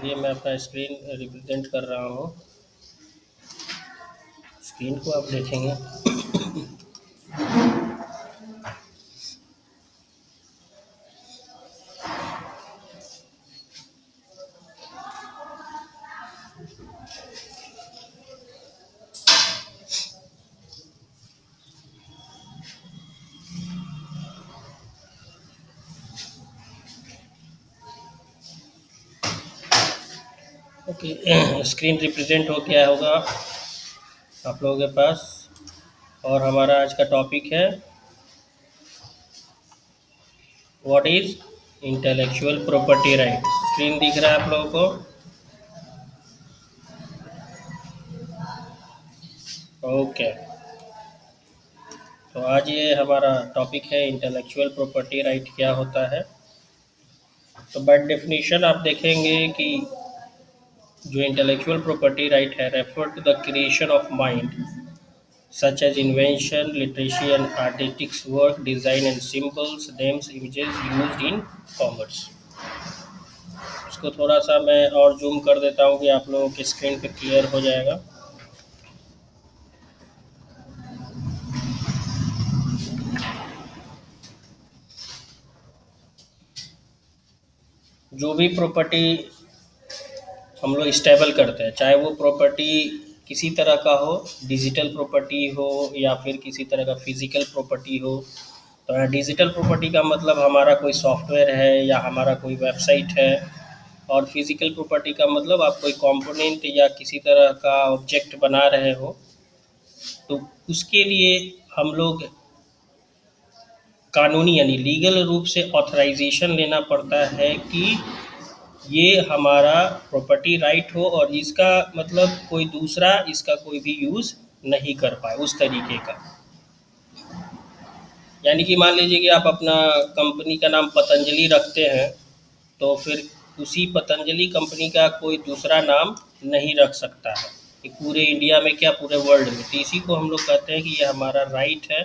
चलिए मैं अपना स्क्रीन रिप्रेजेंट कर रहा हूँ। स्क्रीन को आप देखेंगे। ओके, स्क्रीन रिप्रेजेंट हो गया होगा आप लोगों के पास। और हमारा आज का टॉपिक है what is intellectual property right. Screen दिख रहा है आप लोगों को? ओके, तो आज ये हमारा टॉपिक है इंटेलेक्चुअल प्रॉपर्टी राइट क्या होता है। तो बाय डेफिनेशन आप देखेंगे कि जो इंटेलेक्चुअल प्रॉपर्टी राइट है refer to the creation of mind such as invention, literacy and artistic work, design and symbols, names, images used in commerce। इसको थोड़ा सा मैं और जूम कर देता हूँ कि आप लोगों की स्क्रीन पे क्लियर हो जाएगा। जो भी प्रॉपर्टी हम लोग स्टेबल करते हैं, चाहे वो प्रॉपर्टी किसी तरह का हो, डिजिटल प्रॉपर्टी हो या फिर किसी तरह का फिजिकल प्रॉपर्टी हो। तो डिजिटल प्रॉपर्टी का मतलब हमारा कोई सॉफ्टवेयर है या हमारा कोई वेबसाइट है, और फिजिकल प्रॉपर्टी का मतलब आप कोई कंपोनेंट या किसी तरह का ऑब्जेक्ट बना रहे हो, तो उसके लिए हम लोग कानूनी यानी लीगल रूप से ऑथराइजेशन लेना पड़ता है कि ये हमारा प्रॉपर्टी राइट हो और इसका मतलब कोई दूसरा इसका कोई भी यूज़ नहीं कर पाए उस तरीके का। यानी कि मान लीजिए कि आप अपना कंपनी का नाम पतंजलि रखते हैं, तो फिर उसी पतंजलि कंपनी का कोई दूसरा नाम नहीं रख सकता है कि पूरे इंडिया में क्या पूरे वर्ल्ड में। तो इसी को हम लोग कहते हैं कि ये हमारा राइट है।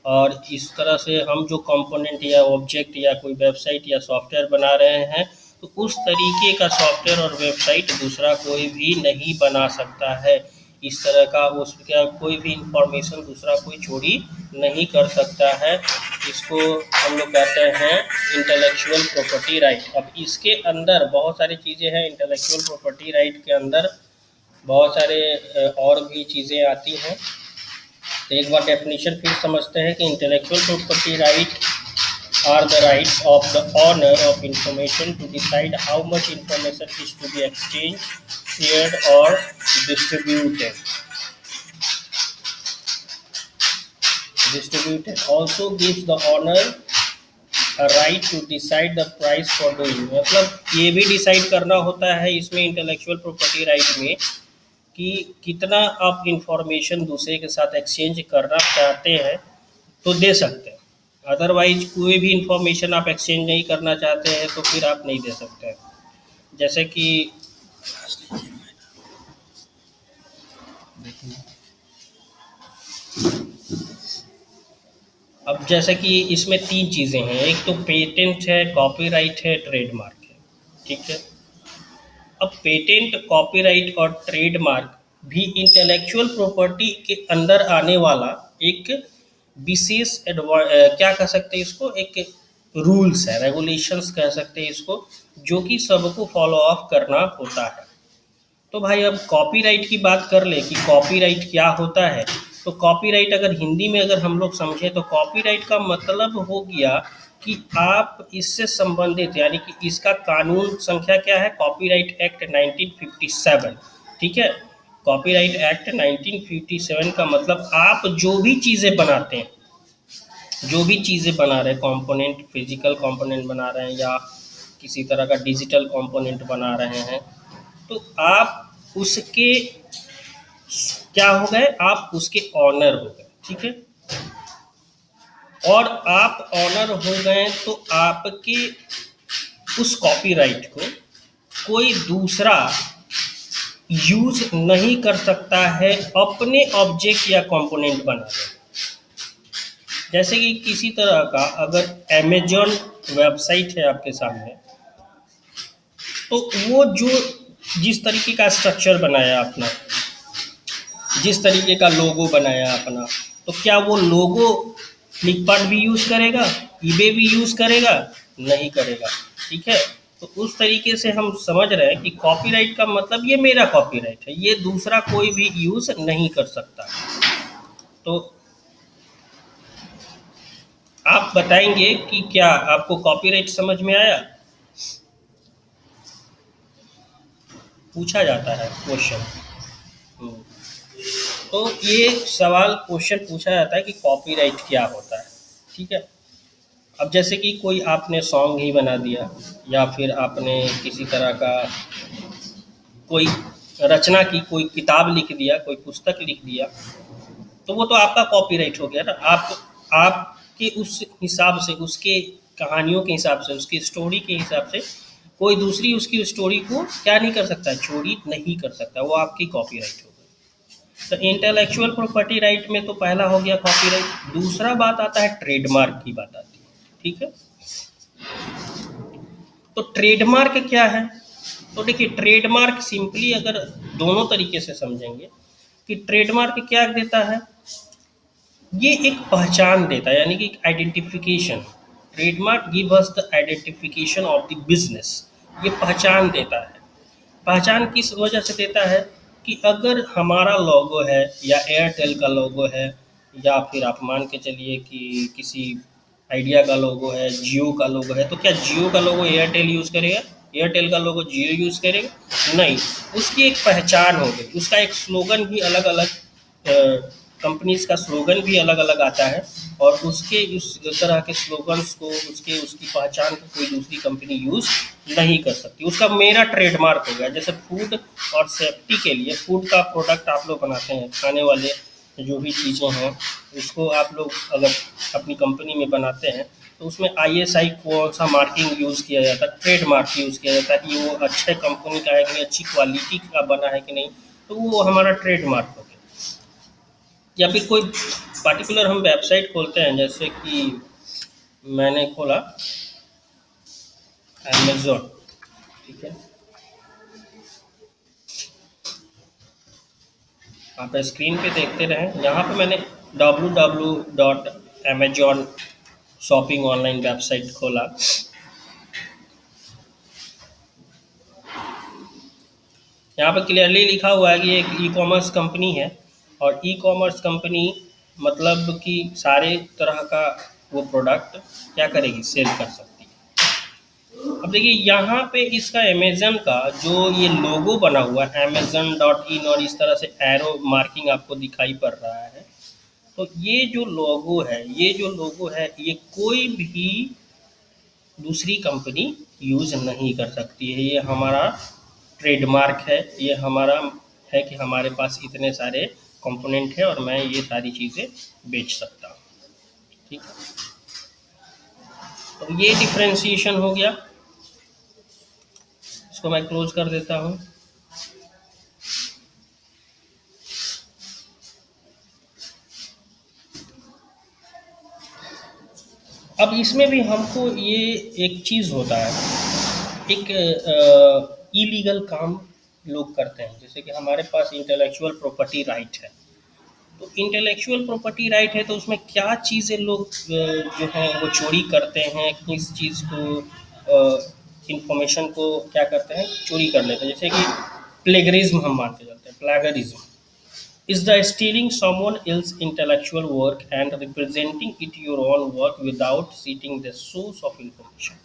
और इस तरह से हम जो कंपोनेंट या ऑब्जेक्ट या कोई वेबसाइट या सॉफ्टवेयर बना रहे हैं, तो उस तरीके का सॉफ्टवेयर और वेबसाइट दूसरा कोई भी नहीं बना सकता है। इस तरह का उसका कोई भी इंफॉर्मेशन दूसरा कोई चोरी नहीं कर सकता है। इसको हम लोग कहते हैं इंटेलेक्चुअल प्रॉपर्टी राइट। अब इसके अंदर बहुत सारी चीज़ें हैं। इंटेलेक्चुअल प्रॉपर्टी राइट के अंदर बहुत सारे और भी चीज़ें आती हैं। तो एक बार डेफिनेशन फिर समझते हैं कि intellectual property right are the rights of the owner of information to decide how much information is to be exchanged, shared or distributed. Also gives the owner a right to decide the price for doing। मतलब ये भी decide करना होता है इसमें intellectual property right में कि कितना आप इंफॉर्मेशन दूसरे के साथ एक्सचेंज करना चाहते हैं तो दे सकते हैं। अदरवाइज कोई भी इंफॉर्मेशन आप एक्सचेंज नहीं करना चाहते हैं तो फिर आप नहीं दे सकते हैं। जैसे कि अब जैसे कि इसमें 3 चीज़ें हैं। एक तो पेटेंट है, कॉपीराइट है, ट्रेडमार्क है। ठीक है। अब पेटेंट, कॉपीराइट और ट्रेडमार्क भी इंटेलेक्चुअल प्रॉपर्टी के अंदर आने वाला एक विशेष क्या कह सकते हैं इसको, एक रूल्स है, रेगुलेशंस कह सकते हैं इसको, जो कि सबको फॉलो अप करना होता है। तो भाई अब कॉपीराइट की बात कर ले कि कॉपीराइट क्या होता है। तो कॉपीराइट अगर हिंदी में अगर हम लोग समझें तो कॉपीराइट का मतलब हो गया कि आप इससे संबंधित, यानी कि इसका कानून संख्या क्या है, कॉपीराइट एक्ट 1957। ठीक है। कॉपीराइट एक्ट 1957 का मतलब आप जो भी चीज़ें बनाते हैं, जो भी चीज़ें बना रहे हैं, कंपोनेंट, फिजिकल कंपोनेंट बना रहे हैं या किसी तरह का डिजिटल कंपोनेंट बना रहे हैं, तो आप उसके क्या हो गए, आप उसके ऑनर हो गए। ठीक है। और आप ऑनर हो गए तो आपके उस कॉपीराइट को कोई दूसरा यूज नहीं कर सकता है अपने ऑब्जेक्ट या कंपोनेंट बनाने। जैसे कि किसी तरह का अगर अमेजॉन वेबसाइट है आपके सामने, तो वो जो जिस तरीके का स्ट्रक्चर बनाया अपना, जिस तरीके का लोगो बनाया अपना, तो क्या वो लोगो फ्लिपकार्ट भी यूज़ करेगा, ईबे भी यूज़ करेगा? नहीं करेगा। ठीक है, तो उस तरीके से हम समझ रहे हैं कि कॉपीराइट का मतलब ये मेरा कॉपीराइट है, ये दूसरा कोई भी यूज़ नहीं कर सकता। तो आप बताएंगे कि क्या आपको कॉपीराइट समझ में आया? पूछा जाता है क्वेश्चन। तो ये सवाल क्वेश्चन पूछा जाता है कि कॉपीराइट क्या होता है। ठीक है, अब जैसे कि कोई आपने सॉन्ग ही बना दिया, या फिर आपने किसी तरह का कोई रचना की, कोई किताब लिख दिया, कोई पुस्तक लिख दिया, तो वो तो आपका कॉपीराइट हो गया ना। आपके उस हिसाब से, उसके कहानियों के हिसाब से, उसकी स्टोरी के हिसाब से कोई दूसरी उसकी स्टोरी को क्या नहीं कर सकता, चोरी नहीं कर सकता, वो आपकी कॉपीराइट हो गई। तो इंटेलेक्चुअल प्रॉपर्टी राइट में तो पहला हो गया कॉपीराइट। दूसरा बात आता है ट्रेडमार्क की बात आती है। ठीक है, तो ट्रेडमार्क क्या है? तो देखिए, ट्रेडमार्क सिंपली अगर दोनों तरीके से समझेंगे कि ट्रेडमार्क क्या देता है, ये एक पहचान देता है, यानी कि एक identification. Trademark give us the identification of the business. ये पहचान देता है। पहचान किस वजह से देता है कि अगर हमारा लोगो है, या एयरटेल का लोगो है, या फिर आप मान के चलिए कि किसी आइडिया का लोगो है, जियो का लोगो है, तो क्या जियो का लोगो एयरटेल यूज़ करेगा, एयरटेल का लोगो जियो यूज़ करेगा? नहीं। उसकी एक पहचान हो गई, उसका एक स्लोगन भी अलग अलग, कंपनीज का स्लोगन भी अलग अलग आता है, और उसके उस तरह के स्लोगन्स को, उसकी पहचान को कोई दूसरी कंपनी यूज़ नहीं कर सकती। उसका मेरा ट्रेडमार्क हो गया। जैसे फूड और सेफ्टी के लिए, फूड का प्रोडक्ट आप लोग बनाते हैं, खाने वाले जो भी चीज़ें हैं, उसको आप लोग अगर अपनी कंपनी में बनाते हैं, तो उसमें ISI कौन सा मार्किंग यूज़ किया जाता है, ट्रेड मार्क यूज़ किया जाता है कि वो अच्छे कंपनी का है कि नहीं, अच्छी क्वालिटी का बना है कि नहीं, तो वो हमारा ट्रेड मार्क हो गया। या फिर कोई पार्टिकुलर हम वेबसाइट खोलते हैं, जैसे कि मैंने खोला अमेज़न। ठीक है, आप स्क्रीन पे देखते रहें, यहाँ पे मैंने www.amazon शॉपिंग ऑनलाइन वेबसाइट खोला। यहाँ पे क्लियरली लिखा हुआ है कि एक ई कॉमर्स कंपनी है, और ई कॉमर्स कंपनी मतलब कि सारे तरह का वो प्रोडक्ट क्या करेगी, सेल कर सकती है। अब देखिए, यहाँ पे इसका अमेज़न का जो ये लोगो बना हुआ है amazon.in, और इस तरह से एरो मार्किंग आपको दिखाई पड़ रहा है, तो ये जो लोगो है, ये जो लोगो है, ये कोई भी दूसरी कंपनी यूज़ नहीं कर सकती है। ये हमारा ट्रेडमार्क है, ये हमारा है कि हमारे पास इतने सारे कंपोनेंट है और मैं ये सारी चीज़ें बेच सकता हूँ। ठीक है, तो ये डिफ्रेंशिएशन हो गया। इसको मैं क्लोज कर देता हूँ। अब इसमें भी हमको ये एक चीज़ होता है, एक इलीगल काम लोग करते हैं। जैसे कि हमारे पास इंटेलेक्चुअल प्रॉपर्टी राइट है, तो इंटेलेक्चुअल प्रॉपर्टी राइट है, तो उसमें क्या चीज़ें लोग जो हैं वो चोरी करते हैं, किस चीज़ को, इंफॉर्मेशन को क्या करते हैं, चोरी कर लेते हैं। जैसे कि प्लेगरिज्म हम मान के चलते हैं। Plagiarism is the stealing someone else's intellectual work and representing it your own work without citing the source of information।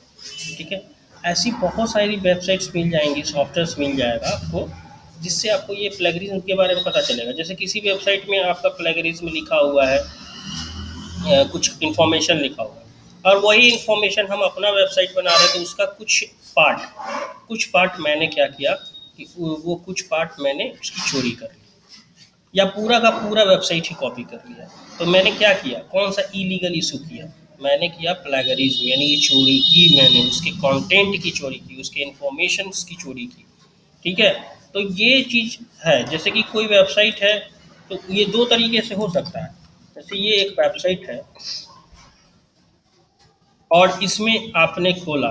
ठीक है, ऐसी बहुत सारी वेबसाइट्स मिल जाएंगी, सॉफ्टवेयर्स मिल जाएगा आपको, जिससे आपको ये प्लेगरिज्म के बारे में पता चलेगा। जैसे किसी वेबसाइट में आपका प्लेगरिज्म लिखा हुआ है, कुछ इन्फॉर्मेशन लिखा हुआ है, और वही इन्फॉर्मेशन हम अपना वेबसाइट बना रहे हैं, तो उसका कुछ पार्ट मैंने क्या किया कि वो कुछ पार्ट मैंने उसकी चोरी कर ली, या पूरा का पूरा वेबसाइट ही कॉपी कर लिया। तो मैंने क्या किया, कौन सा इलीगल इशू किया, मैंने किया प्लेगरिज्म, यानी ये चोरी की, मैंने उसके कंटेंट की चोरी की, उसके इन्फॉर्मेशन की चोरी की। ठीक है, तो ये चीज़ है। जैसे कि कोई वेबसाइट है, तो ये दो तरीके से हो सकता है। जैसे ये एक वेबसाइट है, और इसमें आपने खोला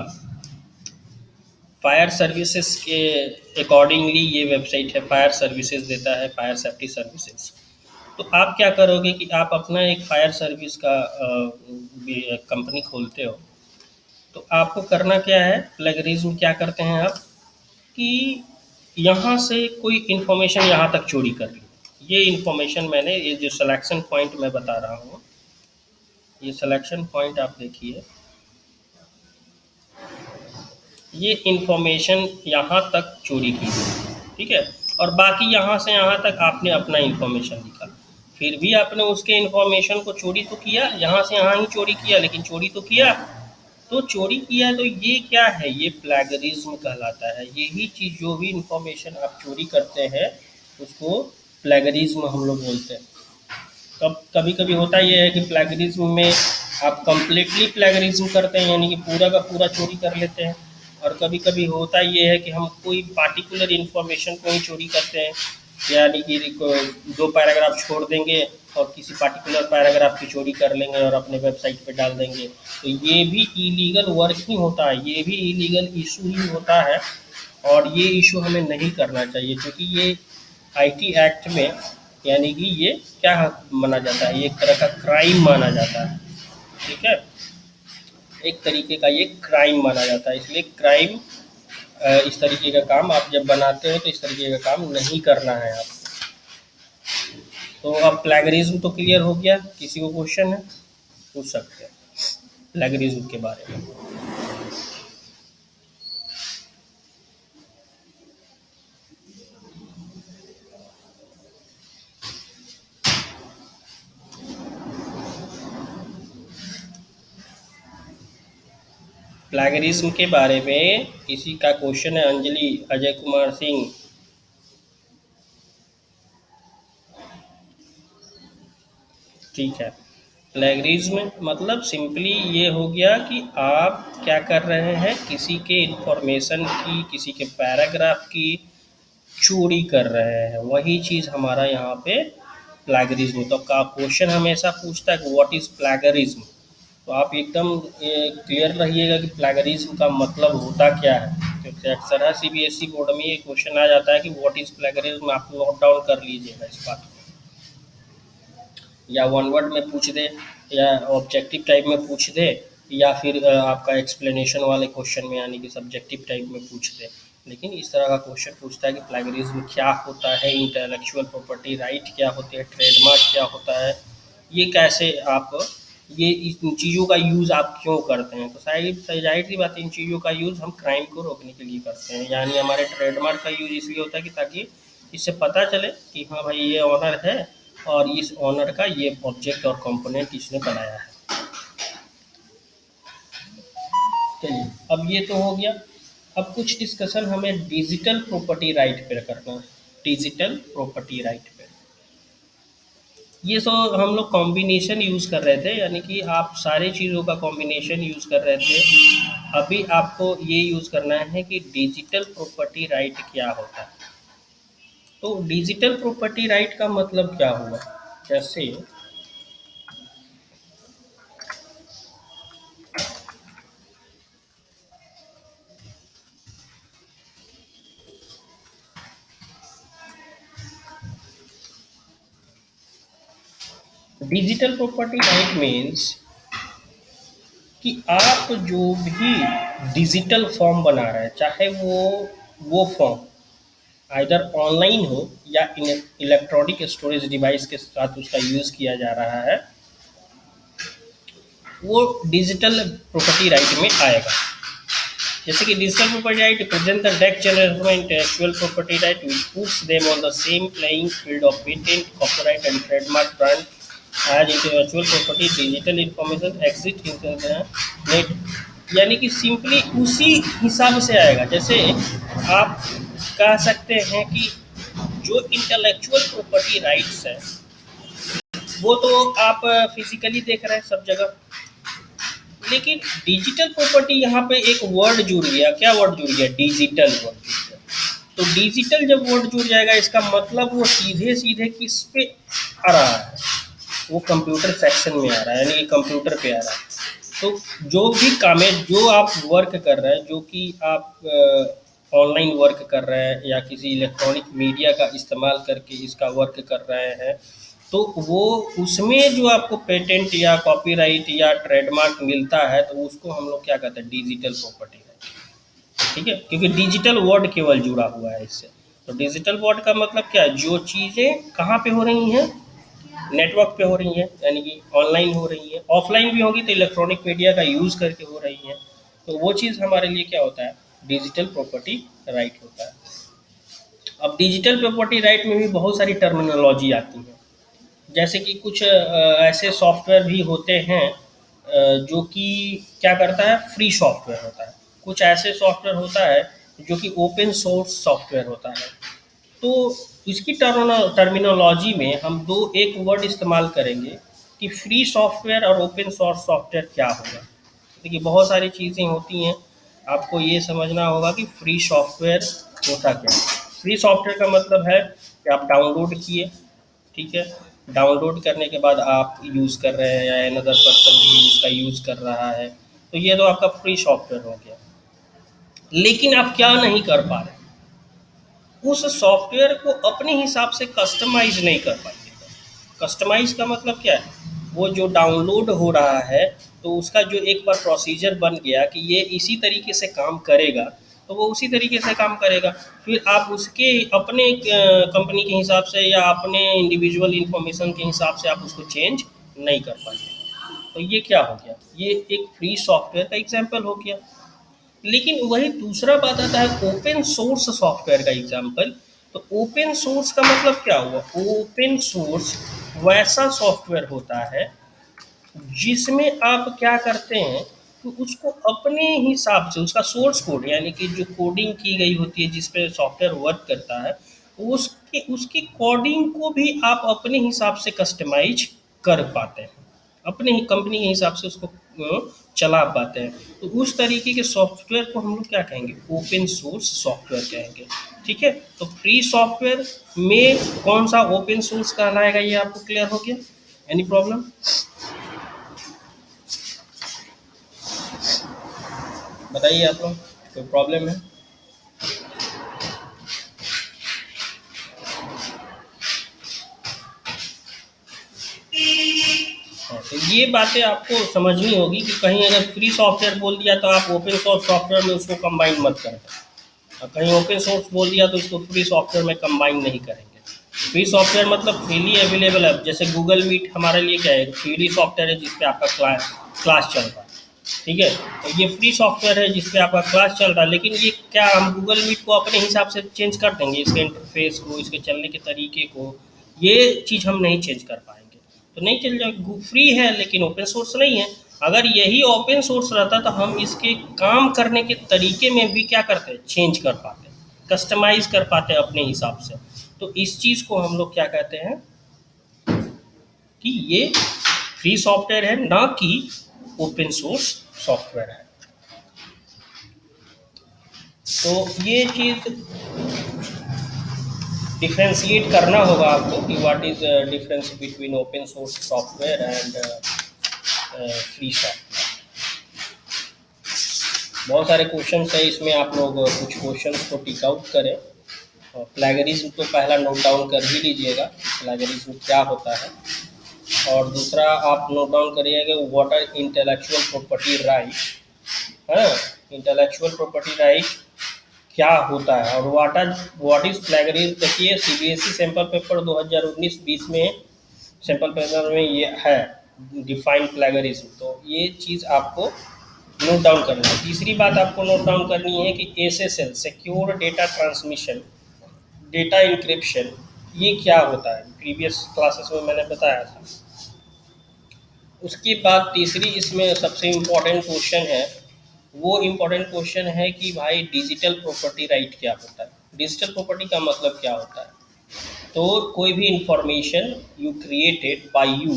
फायर सर्विसेज के अकॉर्डिंगली ये वेबसाइट है, फायर सर्विसेज देता है, फायर सेफ्टी सर्विसेज। तो आप क्या करोगे कि आप अपना एक फायर सर्विस का कंपनी खोलते हो, तो आपको करना क्या है, प्लेगरिज्म क्या करते हैं आप कि यहाँ से कोई इन्फॉर्मेशन यहाँ तक चोरी कर ली। ये इन्फॉर्मेशन मैंने, ये जो सिलेक्शन पॉइंट मैं बता रहा हूँ, ये सिलेक्शन पॉइंट आप देखिए, ये इन्फॉर्मेशन यहाँ तक चोरी की गई, ठीक है, और बाकी यहाँ से यहाँ तक आपने अपना इन्फॉर्मेशन लिखा। फिर भी आपने उसके इन्फॉर्मेशन को चोरी तो किया, यहाँ से यहाँ ही चोरी किया, लेकिन चोरी तो किया। तो चोरी किया तो ये क्या है, ये प्लेगरिज्म कहलाता है। यही चीज़, जो भी इन्फॉर्मेशन आप चोरी करते हैं उसको प्लेगरिज्म हम लोग बोलते हैं। कभी कभी होता ये है कि प्लेगरिज्म में आप कंप्लीटली प्लेगरिज्म करते हैं, यानी कि पूरा का पूरा चोरी कर लेते हैं। और कभी कभी होता ये है कि हम कोई पार्टिकुलर इन्फॉर्मेशन को ही चोरी करते हैं, यानी कि 2 पैराग्राफ छोड़ देंगे और किसी पार्टिकुलर पैराग्राफ की चोरी कर लेंगे और अपने वेबसाइट पे डाल देंगे। तो ये भी इलीगल वर्क ही होता है, ये भी इलीगल इशू ही होता है, और ये इशू हमें नहीं करना चाहिए, क्योंकि ये आईटी एक्ट में, यानी कि ये क्या माना जाता है, ये एक तरह का क्राइम माना जाता है, ठीक है, एक तरीके का ये क्राइम माना जाता है। इसलिए क्राइम, इस तरीके का काम आप जब बनाते हो तो इस तरीके का काम नहीं करना है आप। तो अब प्लेगरिज्म तो क्लियर हो गया, किसी को क्वेश्चन है पूछ सकते हैं प्लेगरिज्म के बारे में। प्लेगरिज्म के बारे में किसी का क्वेश्चन है? अंजलि, अजय कुमार सिंह। ठीक है, प्लेगरिज्म मतलब सिंपली ये हो गया कि आप क्या कर रहे हैं, किसी के इंफॉर्मेशन की, किसी के पैराग्राफ की चोरी कर रहे हैं, वही चीज़ हमारा यहाँ पे प्लेगरिज्म। तो का क्वेश्चन हमेशा पूछता है कि व्हाट इज़ प्लेगरिज्म। तो आप एकदम क्लियर रहिएगा कि प्लेगरिज्म का मतलब होता क्या है, क्योंकि अक्सर है सीबीएसई बोर्ड में ये क्वेश्चन आ जाता है कि व्हाट इज़ प्लेगरिज्म। आप नोट डाउन कर लीजिएगा इस बात को, या वन वर्ड में पूछ दे, या ऑब्जेक्टिव टाइप में पूछ दे, या फिर आपका एक्सप्लेनेशन वाले क्वेश्चन में, यानी कि सब्जेक्टिव टाइप में पूछ दे। लेकिन इस तरह का क्वेश्चन पूछता है कि प्लेगरिज्म क्या होता है, इंटेलेक्चुअल प्रॉपर्टी राइट क्या होते हैं, ट्रेडमार्क क्या होता है, ये कैसे आप, ये इन चीज़ों का यूज़ आप क्यों करते हैं। तो जाहिर सी बात है, इन चीज़ों का यूज़ हम क्राइम को रोकने के लिए करते हैं। यानी हमारे ट्रेडमार्क का यूज़ इसलिए होता है कि ताकि इससे पता चले कि हाँ भाई ये ऑनर है, और इस ऑनर का ये ऑब्जेक्ट और कंपोनेंट इसने बनाया है। चलिए, अब ये तो हो गया। अब कुछ डिस्कशन हमें डिजिटल प्रॉपर्टी राइट पे करना है। डिजिटल प्रॉपर्टी राइट पे ये तो हम लोग कॉम्बिनेशन यूज़ कर रहे थे, यानी कि आप सारे चीज़ों का कॉम्बिनेशन यूज़ कर रहे थे। अभी आपको ये यूज़ करना है कि डिजिटल प्रॉपर्टी राइट क्या होता है। तो डिजिटल प्रॉपर्टी राइट का मतलब क्या हुआ, जैसे डिजिटल प्रॉपर्टी राइट मीन्स कि आप जो भी डिजिटल फॉर्म बना रहे हैं, चाहे वो फॉर्म आइदर ऑनलाइन हो या इलेक्ट्रॉनिक स्टोरेज डिवाइस के साथ उसका यूज़ किया जा रहा है, वो डिजिटल प्रॉपर्टी राइट में आएगा। जैसे कि digital property right present the next generation intellectual property right which puts them on the same playing field of patent, copyright and trademark brand as intellectual property digital information exist in the net. यानी कि simply उसी हिसाब से आएगा। जैसे आप कह सकते हैं कि जो इंटेलेक्चुअल प्रॉपर्टी राइट्स है वो तो आप फिजिकली देख रहे हैं सब जगह, लेकिन डिजिटल प्रॉपर्टी यहाँ पे एक वर्ड जुड़ गया। क्या वर्ड जुड़ गया? डिजिटल वर्ड जुड़ गया। तो डिजिटल जब वर्ड जुड़ जाएगा, इसका मतलब वो सीधे सीधे किस पे आ रहा है, वो कंप्यूटर सेक्शन में आ रहा है, यानी कि कंप्यूटर पे आ रहा है। तो जो भी काम है, जो आप वर्क कर रहे हैं, जो कि आप ऑनलाइन वर्क कर रहे हैं या किसी इलेक्ट्रॉनिक मीडिया का इस्तेमाल करके इसका वर्क कर रहे हैं, तो वो उसमें जो आपको पेटेंट या कॉपीराइट या ट्रेडमार्क मिलता है, तो उसको हम लोग क्या कहते हैं, डिजिटल प्रॉपर्टी राइट। ठीक है, क्योंकि डिजिटल वर्ड केवल जुड़ा हुआ है इससे। तो डिजिटल वर्ड का मतलब क्या है, जो चीज़ें कहाँ पे हो रही हैं, नेटवर्क पे हो रही हैं, यानी कि ऑनलाइन हो रही हैं, ऑफलाइन भी होगी तो इलेक्ट्रॉनिक मीडिया का यूज़ करके हो रही हैं, तो वो चीज़ हमारे लिए क्या होता है, डिजिटल प्रॉपर्टी राइट होता है। अब डिजिटल प्रॉपर्टी राइट में भी बहुत सारी टर्मिनोलॉजी आती है। जैसे कि कुछ ऐसे सॉफ्टवेयर भी होते हैं जो कि क्या करता है, फ्री सॉफ्टवेयर होता है। कुछ ऐसे सॉफ्टवेयर होता है जो कि ओपन सोर्स सॉफ्टवेयर होता है। तो इसकी टर्मिनोलॉजी में हम दो एक वर्ड इस्तेमाल करेंगे कि फ्री सॉफ्टवेयर और ओपन सोर्स सॉफ्टवेयर क्या होगा। देखिए बहुत सारी चीज़ें होती हैं, आपको ये समझना होगा कि फ्री सॉफ्टवेयर होता क्या है। फ्री सॉफ्टवेयर का मतलब है कि आप डाउनलोड किए, ठीक है, डाउनलोड करने के बाद आप यूज़ कर रहे हैं या अनदर पर्सन भी उसका यूज़ कर रहा है, तो ये तो आपका फ्री सॉफ्टवेयर हो गया। लेकिन आप क्या नहीं कर पा रहे, उस सॉफ्टवेयर को अपने हिसाब से कस्टमाइज़ नहीं कर पाएँगे। कस्टमाइज़ का मतलब क्या है? वो जो डाउनलोड हो रहा है, तो उसका जो एक बार प्रोसीजर बन गया कि ये इसी तरीके से काम करेगा, तो वो उसी तरीके से काम करेगा। फिर आप उसके अपने कंपनी के हिसाब से या अपने इंडिविजुअल इन्फॉर्मेशन के हिसाब से आप उसको चेंज नहीं कर पाएँगे। तो ये क्या हो गया? ये एक फ्री सॉफ्टवेयर का एग्ज़ाम्पल हो गया। लेकिन वही दूसरा बात आता है ओपन सोर्स सॉफ्टवेयर का एग्जांपल। तो ओपन सोर्स का मतलब क्या हुआ, ओपन सोर्स वैसा सॉफ्टवेयर होता है जिसमें आप क्या करते हैं कि उसको अपने हिसाब से उसका सोर्स कोड, यानी कि जो कोडिंग की गई होती है जिस पे सॉफ्टवेयर वर्क करता है, उसके उसकी कोडिंग को भी आप अपने हिसाब से कस्टमाइज कर पाते हैं, अपने ही कंपनी के हिसाब से उसको चला पाते हैं। तो उस तरीके के सॉफ्टवेयर को हम लोग क्या कहेंगे, ओपन सोर्स सॉफ्टवेयर कहेंगे। ठीक है, तो फ्री सॉफ्टवेयर में कौन सा ओपन सोर्स कहलाएगा, ये आपको क्लियर हो गया? Any problem? बताइए आप लोग, कोई प्रॉब्लम है? हाँ, तो ये बातें आपको समझनी होगी कि कहीं अगर फ्री सॉफ्टवेयर बोल दिया तो आप ओपन सोर्स सॉफ्टवेयर में उसको कंबाइन मत करें, और कहीं ओपन सोर्स बोल दिया तो उसको फ्री सॉफ्टवेयर में कंबाइन नहीं करेंगे। फ्री सॉफ्टवेयर मतलब फ्रीली अवेलेबल है। जैसे गूगल मीट हमारे लिए क्या है, फ्रीली सॉफ्टवेयर है जिस पे आपका क्लास चल रहा है। ठीक है, तो ये फ्री सॉफ्टवेयर है जिस पे आपका क्लास चल रहा है, लेकिन ये क्या हम गूगल मीट को अपने हिसाब से चेंज कर देंगे, इसके इंटरफेस को, इसके चलने के तरीके को, ये चीज़ हम नहीं चेंज कर पाएंगे। तो नहीं चल जाएगा, फ्री है लेकिन ओपन सोर्स नहीं है। अगर यही ओपन सोर्स रहता तो हम इसके काम करने के तरीके में भी क्या करते हैं, चेंज कर पाते, कस्टमाइज कर पाते अपने हिसाब से। तो इस चीज़ को हम लोग क्या कहते हैं कि ये फ्री सॉफ्टवेयर है, ना कि ओपन सोर्स सॉफ्टवेयर है। तो ये चीज़ डिफ्रेंशिएट करना होगा आपको कि what is difference between open source software and free software. बहुत सारे क्वेश्चंस है इसमें, आप लोग कुछ क्वेश्चंस को टिक आउट करें। और प्लेगरिज्म तो पहला नोट डाउन कर ही लीजिएगा, प्लेगरिज्म क्या होता है। और दूसरा आप नोट डाउन करिएगा what are intellectual property right, है, इंटेलेक्चुअल प्रॉपर्टी राइट क्या होता है, और व्हाट इज प्लेगरिज्म। देखिए सीबीएसई सैम्पल पेपर 2019-20 में सैम्पल पेपर में ये है डिफाइन प्लेगरिज्म, तो ये चीज़ आपको नोट डाउन करना है। तीसरी बात आपको नोट डाउन करनी है कि SSL secure data transmission, data encryption, ये क्या होता है, प्रीवियस क्लासेस में मैंने बताया था। उसके बाद तीसरी इसमें सबसे इम्पोर्टेंट क्वेश्चन है, वो इम्पोर्टेंट क्वेश्चन है कि भाई डिजिटल प्रॉपर्टी राइट क्या होता है। डिजिटल प्रॉपर्टी का मतलब क्या होता है, तो कोई भी information you created by you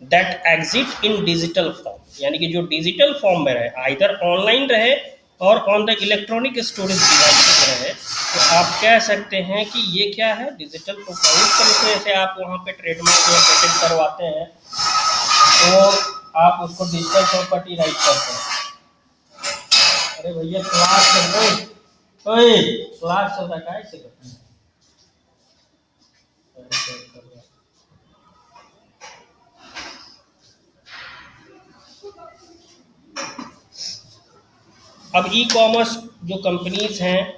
that exit in digital form, यानी कि जो डिजिटल फॉर्म में रहे, आइदर ऑनलाइन रहे और on the electronic storage device रहे, तो आप कह सकते हैं कि ये क्या है, डिजिटल प्रॉपर्टी। इस तरीके से आप वहाँ पे ट्रेडमार्क या पेटेंट करवाते हैं, तो आप उसको डिजिटल प्रॉपर्टी राइट करते हैं। अरे भैया क्लास चल रहा है, ओए क्लास चल रहा है, कैसे करते हैं? अब ई कॉमर्स जो कंपनीज हैं,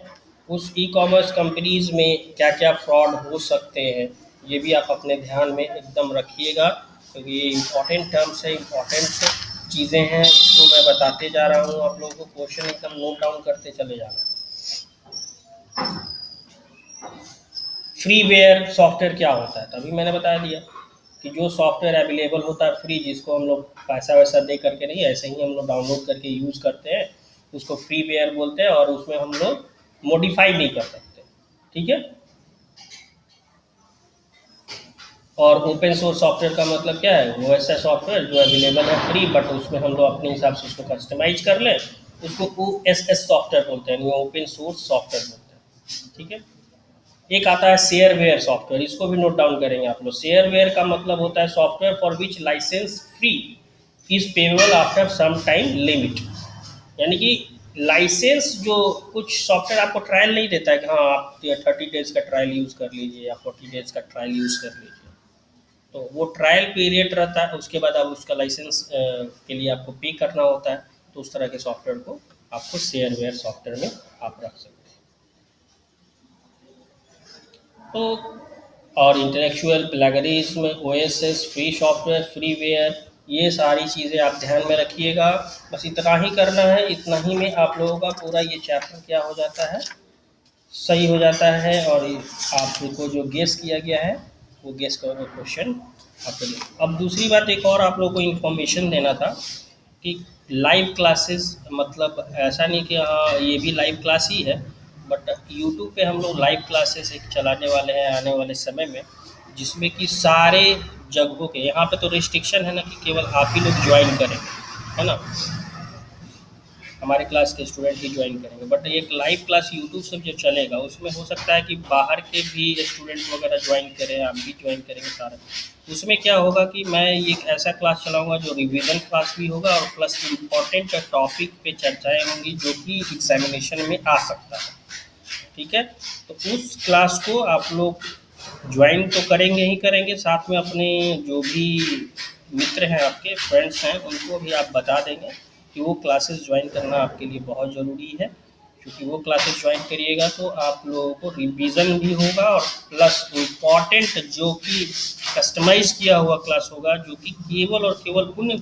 उस ई कॉमर्स कंपनीज में क्या क्या फ्रॉड हो सकते हैं, ये भी आप अपने ध्यान में एकदम रखिएगा, क्योंकि ये इम्पोर्टेंट टर्म्स है, इम्पोर्टेंट चीज़ें हैं, इसको मैं बताते जा रहा हूँ। आप लोगों को क्वेश्चन एकदम नोट डाउन करते चले जाना है। फ्रीवेयर सॉफ्टवेयर क्या होता है, तभी मैंने बता दिया कि जो सॉफ्टवेयर अवेलेबल होता है फ्री, जिसको हम लोग पैसा वैसा दे करके नहीं, ऐसे ही हम लोग डाउनलोड करके यूज़ करते हैं, उसको फ्रीवेयर बोलते हैं, और उसमें हम लोग मॉडिफाई नहीं कर सकते। ठीक है। और ओपन सोर्स सॉफ्टवेयर का मतलब क्या है, वो ऐसा सॉफ्टवेयर जो अवेलेबल है फ्री, बट उसमें हम लोग अपने हिसाब से उसको कस्टमाइज कर लें, उसको OSS सॉफ्टवेयर बोलते हैं, ओपन सोर्स सॉफ्टवेयर बोलते हैं। ठीक है। एक आता है शेयरवेयर सॉफ्टवेयर, इसको भी नोट डाउन करेंगे आप लोग। शेयरवेयर का मतलब होता है software for which license free is payable after some time limit. यानी कि लाइसेंस, जो कुछ सॉफ्टवेयर आपको ट्रायल नहीं देता है कि हाँ आप 30 डेज का ट्रायल यूज़ कर लीजिए या 40 डेज का ट्रायल यूज़ कर लीजिए, तो वो ट्रायल पीरियड रहता है, उसके बाद आप उसका लाइसेंस के लिए आपको पे करना होता है। तो उस तरह के सॉफ्टवेयर को आपको शेयरवेयर सॉफ्टवेयर में आप रख सकते हैं। तो और intellectual plagiarism, OSS, free software, freeware, ये सारी चीज़ें आप ध्यान में रखिएगा। बस इतना ही करना है, इतना ही में आप लोगों का पूरा ये चैप्टर क्या हो जाता है, सही हो जाता है। और आपको जो गेस किया गया है वो गेस का क्वेश्चन आपको दे। अब दूसरी बात एक और आप लोगों को इन्फॉर्मेशन देना था कि लाइव क्लासेस, मतलब ऐसा नहीं कि हाँ ये भी लाइव क्लास ही है, बट यूट्यूब पे हम लोग लाइव क्लासेस एक चलाने वाले हैं आने वाले समय में, जिसमें कि सारे जगहों के, यहाँ पे तो रिस्ट्रिक्शन है ना कि केवल आप ही लोग ज्वाइन करेंगे, है ना, हमारे क्लास के स्टूडेंट ही ज्वाइन करेंगे, बट एक लाइव क्लास यूट्यूब से जो चलेगा उसमें हो सकता है कि बाहर के भी स्टूडेंट वगैरह ज्वाइन करें, आप भी ज्वाइन करेंगे सारा। उसमें क्या होगा कि मैं एक ऐसा क्लास चलाऊंगा जो रिवीजन क्लास भी होगा, और प्लस इम्पॉर्टेंट टॉपिक पे चर्चाएँ होंगी जो कि एग्जामिनेशन में आ सकता है। ठीक है। तो उस क्लास को आप लोग ज्वाइन तो करेंगे ही करेंगे, साथ में अपने जो भी मित्र हैं, आपके फ्रेंड्स हैं, उनको भी आप बता देंगे कि वो क्लासेस ज्वाइन करना आपके लिए बहुत ज़रूरी है, क्योंकि वो क्लासेस ज्वाइन करिएगा तो आप लोगों को रिवीजन भी होगा, और प्लस इम्पॉर्टेंट जो कि कस्टमाइज किया हुआ क्लास होगा, जो कि केवल और केवल उन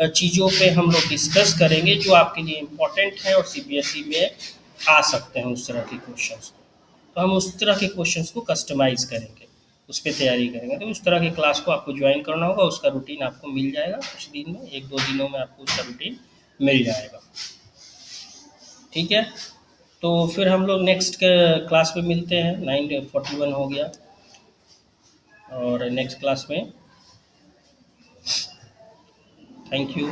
चीज़ों पे हम लोग डिस्कस करेंगे जो आपके लिए इम्पोर्टेंट है और CBSE में आ सकते हैं उस तरह के क्वेश्चंस को। तो हम उस तरह के क्वेश्चंस को कस्टमाइज़ करेंगे, उस पे तैयारी करेंगे। तो उस तरह की क्लास को आपको ज्वाइन करना होगा, उसका रूटीन आपको मिल जाएगा कुछ दिन में, 1-2 दिनों में आपको उसका रूटीन मिल जाएगा। ठीक है। तो फिर हम लोग नेक्स्ट क्लास में मिलते हैं, 9:41 हो गया, और नेक्स्ट क्लास में। Thank you.